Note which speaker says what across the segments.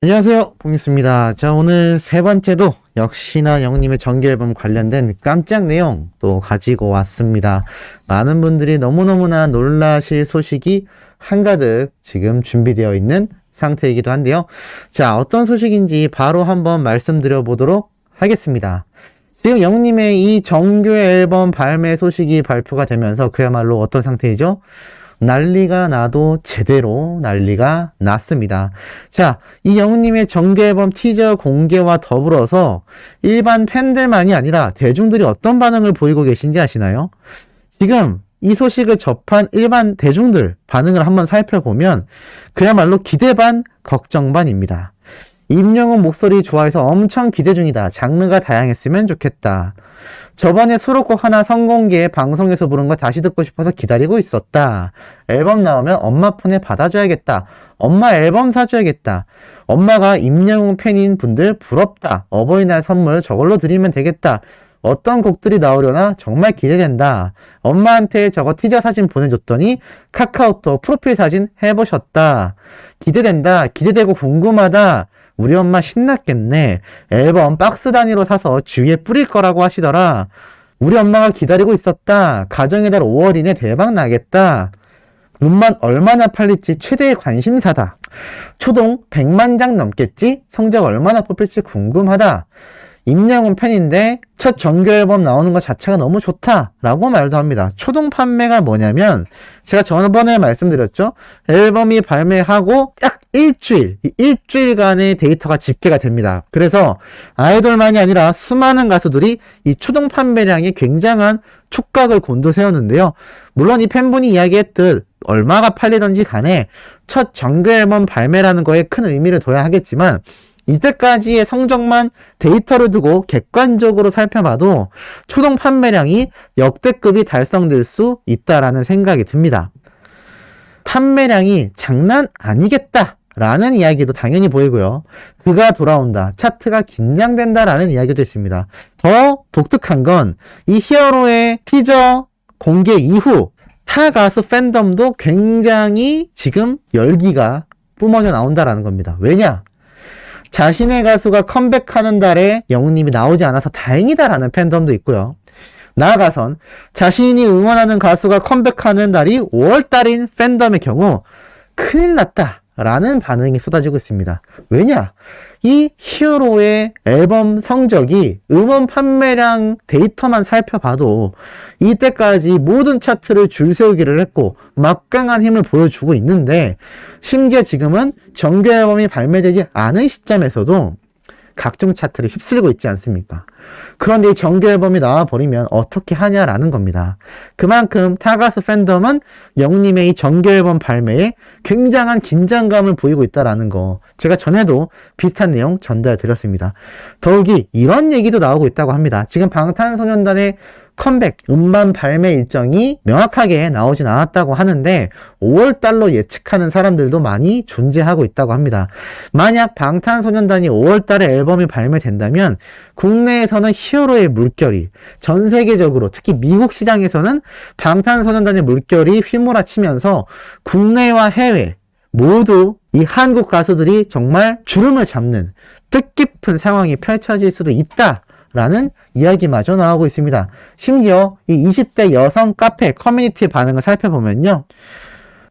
Speaker 1: 안녕하세요, 봉익수입니다. 자, 오늘 세 번째도 역시나 영님의 정규앨범 관련된 깜짝 내용 또 가지고 왔습니다. 많은 분들이 너무너무나 놀라실 소식이 한가득 지금 준비되어 있는 상태이기도 한데요. 자, 어떤 소식인지 바로 한번 말씀드려 보도록 하겠습니다. 지금 영님의 이 정규 앨범 발매 소식이 발표가 되면서 그야말로 어떤 상태이죠? 난리가 나도 제대로 난리가 났습니다. 자, 이 영웅님의 정규 앨범 티저 공개와 더불어서 일반 팬들만이 아니라 대중들이 어떤 반응을 보이고 계신지 아시나요? 지금 이 소식을 접한 일반 대중들 반응을 한번 살펴보면 그야말로 기대 반, 걱정 반입니다. 임영웅 목소리 좋아해서 엄청 기대 중이다. 장르가 다양했으면 좋겠다. 저번에 수록곡 하나 선공개 방송에서 부른 거 다시 듣고 싶어서 기다리고 있었다. 앨범 나오면 엄마 폰에 받아줘야겠다. 엄마 앨범 사줘야겠다. 엄마가 임영웅 팬인 분들 부럽다. 어버이날 선물 저걸로 드리면 되겠다. 어떤 곡들이 나오려나 정말 기대된다. 엄마한테 저거 티저 사진 보내줬더니 카카오톡 프로필 사진 해보셨다. 기대된다. 기대되고 궁금하다. 우리 엄마 신났겠네. 앨범 박스 단위로 사서 주위에 뿌릴 거라고 하시더라. 우리 엄마가 기다리고 있었다. 가정의 달 5월 이내 대박 나겠다. 음반 얼마나 팔릴지 최대의 관심사다. 초동 100만 장 넘겠지? 성적 얼마나 뽑힐지 궁금하다. 임영웅 팬인데 첫 정규 앨범 나오는 것 자체가 너무 좋다 라고 말도 합니다. 초동 판매가 뭐냐면 제가 저번에 말씀드렸죠. 앨범이 발매하고 딱 일주일간의 데이터가 집계가 됩니다. 그래서 아이돌만이 아니라 수많은 가수들이 이 초동 판매량에 굉장한 촉각을 곤두세우는데요. 물론 이 팬분이 이야기했듯 얼마가 팔리던지 간에 첫 정규 앨범 발매라는 거에 큰 의미를 둬야 하겠지만 이때까지의 성적만 데이터를 두고 객관적으로 살펴봐도 초동 판매량이 역대급이 달성될 수 있다라는 생각이 듭니다. 판매량이 장난 아니겠다라는 이야기도 당연히 보이고요. 그가 돌아온다. 차트가 긴장된다라는 이야기도 있습니다. 더 독특한 건 이 히어로의 티저 공개 이후 타 가수 팬덤도 굉장히 지금 열기가 뿜어져 나온다라는 겁니다. 왜냐? 자신의 가수가 컴백하는 달에 영웅님이 나오지 않아서 다행이다라는 팬덤도 있고요. 나아가선 자신이 응원하는 가수가 컴백하는 달이 5월달인 팬덤의 경우 큰일 났다 라는 반응이 쏟아지고 있습니다. 왜냐? 이 히어로의 앨범 성적이 음원 판매량 데이터만 살펴봐도 이때까지 모든 차트를 줄세우기를 했고 막강한 힘을 보여주고 있는데 심지어 지금은 정규 앨범이 발매되지 않은 시점에서도 각종 차트를 휩쓸고 있지 않습니까? 그런데 이 정규 앨범이 나와버리면 어떻게 하냐라는 겁니다. 그만큼 타가수 팬덤은 영웅님의 이 정규 앨범 발매에 굉장한 긴장감을 보이고 있다라는 거 제가 전에도 비슷한 내용 전달드렸습니다. 더욱이 이런 얘기도 나오고 있다고 합니다. 지금 방탄소년단의 컴백 음반 발매 일정이 명확하게 나오진 않았다고 하는데 5월달로 예측하는 사람들도 많이 존재하고 있다고 합니다. 만약 방탄소년단이 5월달에 앨범이 발매된다면 국내에서는 히어로의 물결이 전 세계적으로 특히 미국 시장에서는 방탄소년단의 물결이 휘몰아치면서 국내와 해외 모두 이 한국 가수들이 정말 주름을 잡는 뜻깊은 상황이 펼쳐질 수도 있다 라는 이야기마저 나오고 있습니다. 심지어 이 20대 여성 카페 커뮤니티의 반응을 살펴보면요.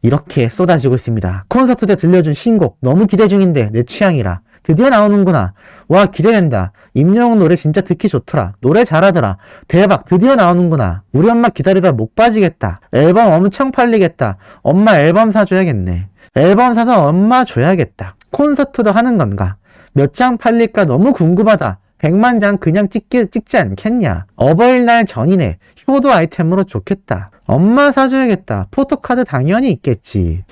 Speaker 1: 이렇게 쏟아지고 있습니다. 콘서트 때 들려준 신곡 너무 기대 중인데 내 취향이라. 드디어 나오는구나. 와 기대된다. 임영웅 노래 진짜 듣기 좋더라. 노래 잘하더라. 대박 드디어 나오는구나. 우리 엄마 기다리다 목 빠지겠다. 앨범 엄청 팔리겠다. 엄마 앨범 사줘야겠네. 앨범 사서 엄마 줘야겠다. 콘서트도 하는 건가? 몇 장 팔릴까 너무 궁금하다. 100만 장 그냥 찍지 않겠냐. 어버이날 전이네. 효도 아이템으로 좋겠다. 엄마 사줘야겠다. 포토카드 당연히 있겠지.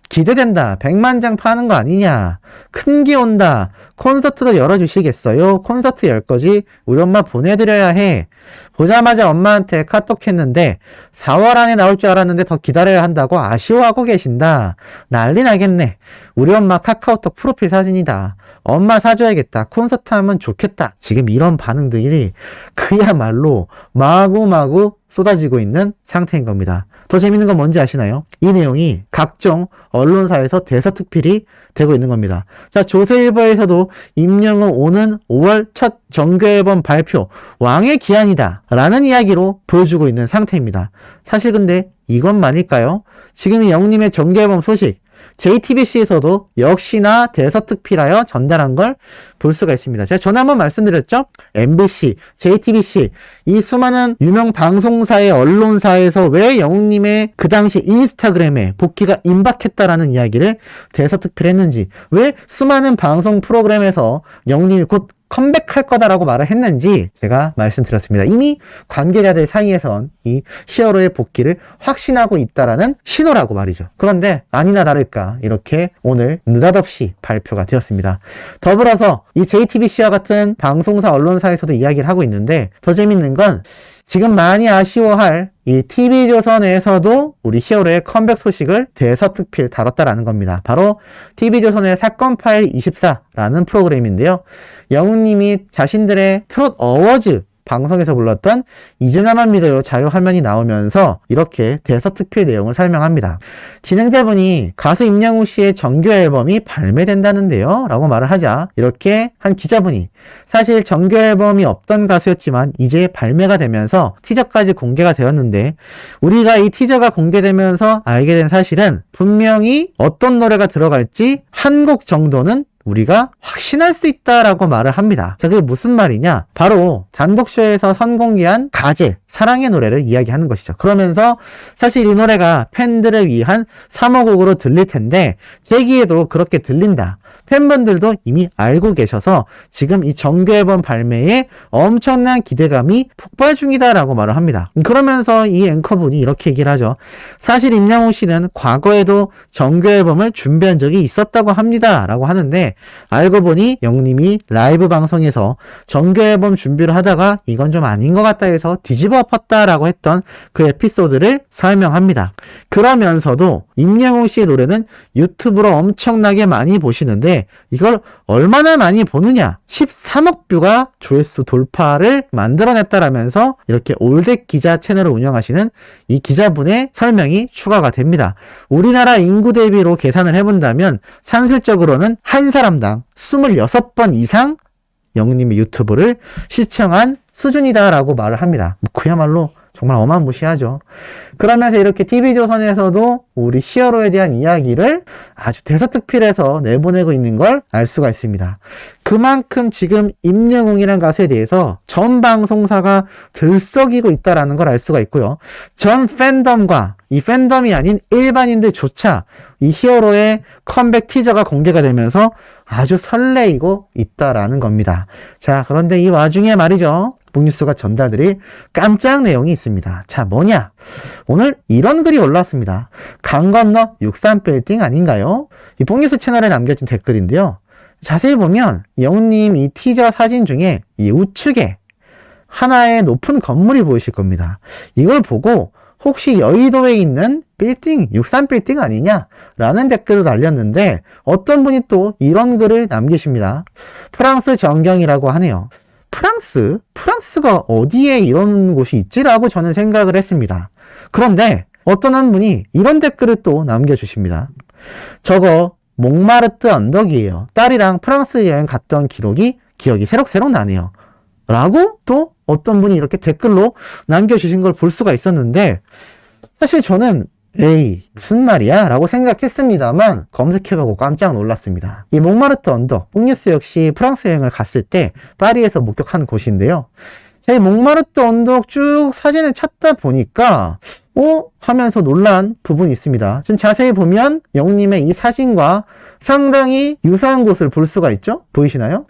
Speaker 1: 기대된다. 100만 장 파는 거 아니냐. 큰 게 온다. 콘서트도 열어주시겠어요? 콘서트 열 거지? 우리 엄마 보내드려야 해. 보자마자 엄마한테 카톡 했는데 4월 안에 나올 줄 알았는데 더 기다려야 한다고 아쉬워하고 계신다. 난리 나겠네. 우리 엄마 카카오톡 프로필 사진이다. 엄마 사줘야겠다. 콘서트 하면 좋겠다. 지금 이런 반응들이 그야말로 마구마구 쏟아지고 있는 상태인 겁니다. 더 재밌는 건 뭔지 아시나요? 이 내용이 각종 언론사에서 대서특필이 되고 있는 겁니다. 자, 조선일보에서도 임영웅 오는 5월 첫 정규앨범 발표 왕의 기한이다 라는 이야기로 보여주고 있는 상태입니다. 사실 근데 이것만일까요? 지금 이 영웅님의 정규앨범 소식 JTBC에서도 역시나 대서특필하여 전달한 걸 볼 수가 있습니다. 제가 전에 한번 말씀드렸죠? MBC, JTBC 이 수많은 유명 방송사의 언론사에서 왜 영웅님의 그 당시 인스타그램에 복귀가 임박했다라는 이야기를 대서특필했는지, 왜 수많은 방송 프로그램에서 영웅님이 곧 컴백할 거다라고 말을 했는지 제가 말씀드렸습니다. 이미 관계자들 사이에선 이 히어로의 복귀를 확신하고 있다라는 신호라고 말이죠. 그런데 아니나 다를까 이렇게 오늘 느닷없이 발표가 되었습니다. 더불어서 이 JTBC와 같은 방송사 언론사에서도 이야기를 하고 있는데, 더 재밌는 건 지금 많이 아쉬워할 이 TV조선에서도 우리 히어로의 컴백 소식을 대서특필 다뤘다라는 겁니다. 바로 TV조선의 사건 파일 24라는 프로그램인데요. 영웅님이 자신들의 트롯 어워즈 방송에서 불렀던 이제 나만 믿어요 자료 화면이 나오면서 이렇게 대서특필 내용을 설명합니다. 진행자분이 가수 임영웅 씨의 정규 앨범이 발매된다는데요 라고 말을 하자, 이렇게 한 기자분이 사실 정규 앨범이 없던 가수였지만 이제 발매가 되면서 티저까지 공개가 되었는데, 우리가 이 티저가 공개되면서 알게 된 사실은 분명히 어떤 노래가 들어갈지 한 곡 정도는 우리가 확신할 수 있다라고 말을 합니다. 자, 그게 무슨 말이냐? 바로 단독쇼에서 선공개한 가제, 사랑의 노래를 이야기하는 것이죠. 그러면서 사실 이 노래가 팬들을 위한 3호곡으로 들릴 텐데 제기에도 그렇게 들린다. 팬분들도 이미 알고 계셔서 지금 이 정규 앨범 발매에 엄청난 기대감이 폭발 중이다라고 말을 합니다. 그러면서 이 앵커분이 이렇게 얘기를 하죠. 사실 임영웅 씨는 과거에도 정규 앨범을 준비한 적이 있었다고 합니다 라고 하는데, 알고 보니 영님이 라이브 방송에서 정규 앨범 준비를 하다가 이건 좀 아닌 것 같다 해서 뒤집어 엎었다라고 했던 그 에피소드를 설명합니다. 그러면서도 임영웅 씨의 노래는 유튜브로 엄청나게 많이 보시는데 이걸 얼마나 많이 보느냐, 13억 뷰가 조회수 돌파를 만들어냈다라면서 이렇게 올댓 기자 채널을 운영하시는 이 기자분의 설명이 추가가 됩니다. 우리나라 인구 대비로 계산을 해본다면 산술적으로는 한 사람당 26번 이상 영웅님의 유튜브를 시청한 수준이다라고 말을 합니다. 그야말로 정말 어마무시하죠. 그러면서 이렇게 TV조선에서도 우리 히어로에 대한 이야기를 아주 대서특필해서 내보내고 있는 걸 알 수가 있습니다. 그만큼 지금 임영웅이라는 가수에 대해서 전 방송사가 들썩이고 있다는 걸 알 수가 있고요. 전 팬덤과 이 팬덤이 아닌 일반인들조차 이 히어로의 컴백 티저가 공개가 되면서 아주 설레이고 있다라는 겁니다. 자, 그런데 이 와중에 말이죠. 북뉴스가 전달드릴 깜짝 내용이 있습니다. 자, 뭐냐? 오늘 이런 글이 올라왔습니다. 강 건너 63빌딩 아닌가요? 이 북뉴스 채널에 남겨진 댓글인데요. 자세히 보면 영웅님 이 티저 사진 중에 이 우측에 하나의 높은 건물이 보이실 겁니다. 이걸 보고 혹시 여의도에 있는 빌딩, 63빌딩 아니냐라는 댓글을 달렸는데 어떤 분이 또 이런 글을 남기십니다. 프랑스 정경이라고 하네요. 프랑스가 어디에 이런 곳이 있지라고 저는 생각을 했습니다. 그런데 어떤 한 분이 이런 댓글을 또 남겨주십니다. 저거 몽마르트 언덕이에요. 딸이랑 프랑스 여행 갔던 기억이 새록새록 나네요. 라고 또 어떤 분이 이렇게 댓글로 남겨주신 걸 볼 수가 있었는데, 사실 저는 에이 무슨 말이야 라고 생각했습니다만 검색해보고 깜짝 놀랐습니다. 이 몽마르트 언덕, 북뉴스 역시 프랑스 여행을 갔을 때 파리에서 목격한 곳인데요. 제 몽마르트 언덕 쭉 사진을 찾다 보니까 하면서 놀란 부분이 있습니다. 좀 자세히 보면 영웅님의 이 사진과 상당히 유사한 곳을 볼 수가 있죠? 보이시나요?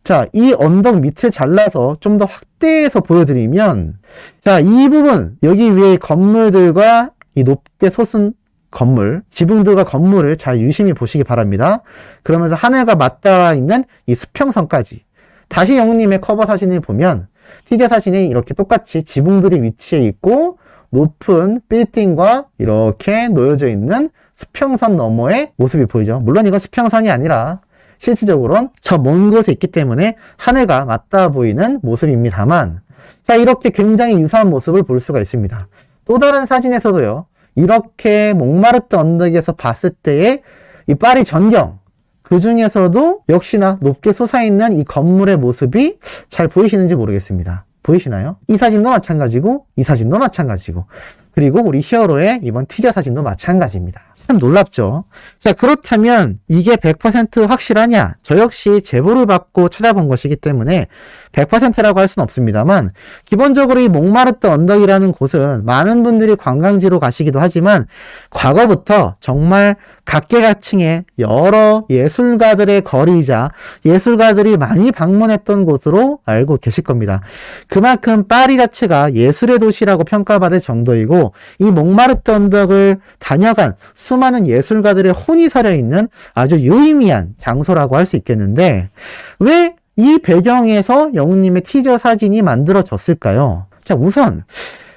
Speaker 1: 자, 이 언덕 밑을 잘라서 좀 더 확대해서 보여드리면, 자, 이 부분, 여기 위에 건물들과 이 높게 솟은 건물, 지붕들과 건물을 잘 유심히 보시기 바랍니다. 그러면서 하늘과 맞닿아 있는 이 수평선까지. 다시 영웅님의 커버 사진을 보면 티저 사진이 이렇게 똑같이 지붕들이 위치해 있고 높은 빌딩과 이렇게 놓여져 있는 수평선 너머의 모습이 보이죠. 물론 이건 수평선이 아니라 실질적으로는 저 먼 곳에 있기 때문에 하늘과 맞닿아 보이는 모습입니다만, 자, 이렇게 굉장히 유사한 모습을 볼 수가 있습니다. 또 다른 사진에서도요, 이렇게 몽마르트 언덕에서 봤을 때의 이 파리 전경, 그 중에서도 역시나 높게 솟아있는 이 건물의 모습이 잘 보이시는지 모르겠습니다. 보이시나요? 이 사진도 마찬가지고, 이 사진도 마찬가지고, 그리고 우리 히어로의 이번 티저 사진도 마찬가지입니다. 참 놀랍죠? 자, 그렇다면 이게 100% 확실하냐? 저 역시 제보를 받고 찾아본 것이기 때문에 100%라고 할 수는 없습니다만, 기본적으로 이 몽마르트 언덕이라는 곳은 많은 분들이 관광지로 가시기도 하지만 과거부터 정말 각계각층의 여러 예술가들의 거리이자 예술가들이 많이 방문했던 곳으로 알고 계실 겁니다. 그만큼 파리 자체가 예술의 도시라고 평가받을 정도이고, 이 몽마르트 언덕을 다녀간 수많은 예술가들의 혼이 서려 있는 아주 유의미한 장소라고 할 수 있겠는데, 왜 이 배경에서 영웅님의 티저 사진이 만들어졌을까요? 자, 우선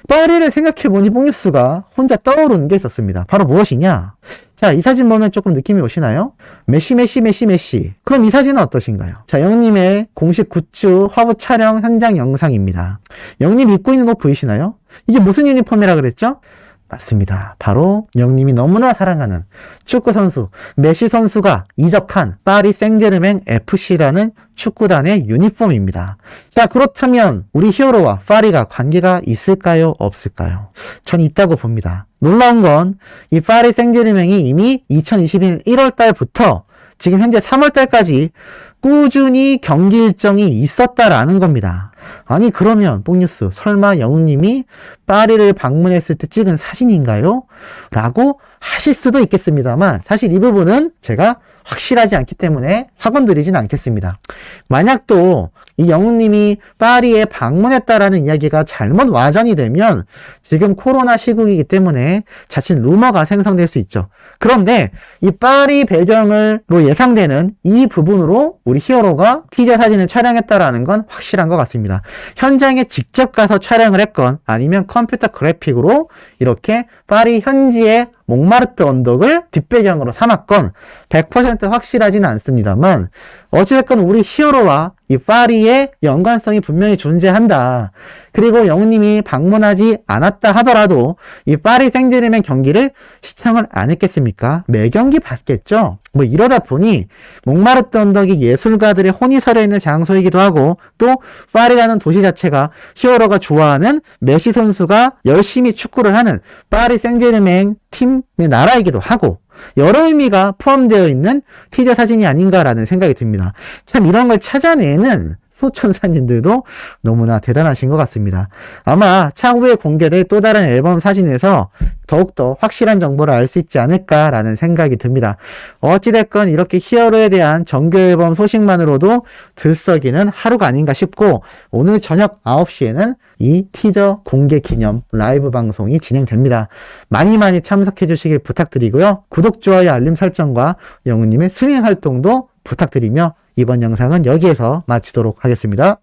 Speaker 1: 파리를 생각해보니 뽕뉴스가 혼자 떠오르는 게 있었습니다. 바로 무엇이냐? 자, 이 사진 보면 조금 느낌이 오시나요? 메시. 그럼 이 사진은 어떠신가요? 자, 영웅님의 공식 굿즈 화보 촬영 현장 영상입니다. 영웅님 입고 있는 옷 보이시나요? 이게 무슨 유니폼이라 그랬죠? 맞습니다. 바로 영님이 너무나 사랑하는 축구 선수 메시 선수가 이적한 파리 생제르맹 FC라는 축구단의 유니폼입니다. 자, 그렇다면 우리 히어로와 파리가 관계가 있을까요? 없을까요? 전 있다고 봅니다. 놀라운 건 이 파리 생제르맹이 이미 2021년 1월 달부터 지금 현재 3월 달까지 꾸준히 경기 일정이 있었다라는 겁니다. 아니, 그러면 뽕뉴스 설마 영웅님이 파리를 방문했을 때 찍은 사진인가요? 라고 하실 수도 있겠습니다만, 사실 이 부분은 제가 확실하지 않기 때문에 확언드리진 않겠습니다. 만약 또 이 영웅님이 파리에 방문했다라는 이야기가 잘못 와전이 되면 지금 코로나 시국이기 때문에 자칫 루머가 생성될 수 있죠. 그런데 이 파리 배경으로 예상되는 이 부분으로 우리 히어로가 티저 사진을 촬영했다라는 건 확실한 것 같습니다. 현장에 직접 가서 촬영을 했건 아니면 컴퓨터 그래픽으로 이렇게 파리 현지의 몽마르트 언덕을 뒷배경으로 삼았건 100% 확실하지는 않습니다만, 어찌됐건 우리 히어로와 이 파리의 연관성이 분명히 존재한다. 그리고 영웅님이 방문하지 않았다 하더라도 이 파리 생제르맹 경기를 시청을 안 했겠습니까? 매 경기 봤겠죠? 뭐 이러다 보니 몽마르트 언덕이 예술가들의 혼이 서려 있는 장소이기도 하고, 또 파리라는 도시 자체가 히어로가 좋아하는 메시 선수가 열심히 축구를 하는 파리 생제르맹 팀의 나라이기도 하고, 여러 의미가 포함되어 있는 티저 사진이 아닌가라는 생각이 듭니다. 참 이런 걸 찾아내는 소천사님들도 너무나 대단하신 것 같습니다. 아마 차후에 공개될 또 다른 앨범 사진에서 더욱더 확실한 정보를 알 수 있지 않을까라는 생각이 듭니다. 어찌됐건 이렇게 히어로에 대한 정규 앨범 소식만으로도 들썩이는 하루가 아닌가 싶고, 오늘 저녁 9시에는 이 티저 공개 기념 라이브 방송이 진행됩니다. 많이 참석해 주시길 부탁드리고요. 구독, 좋아요, 알림 설정과 영웅님의 스밍 활동도 부탁드리며 이번 영상은 여기에서 마치도록 하겠습니다.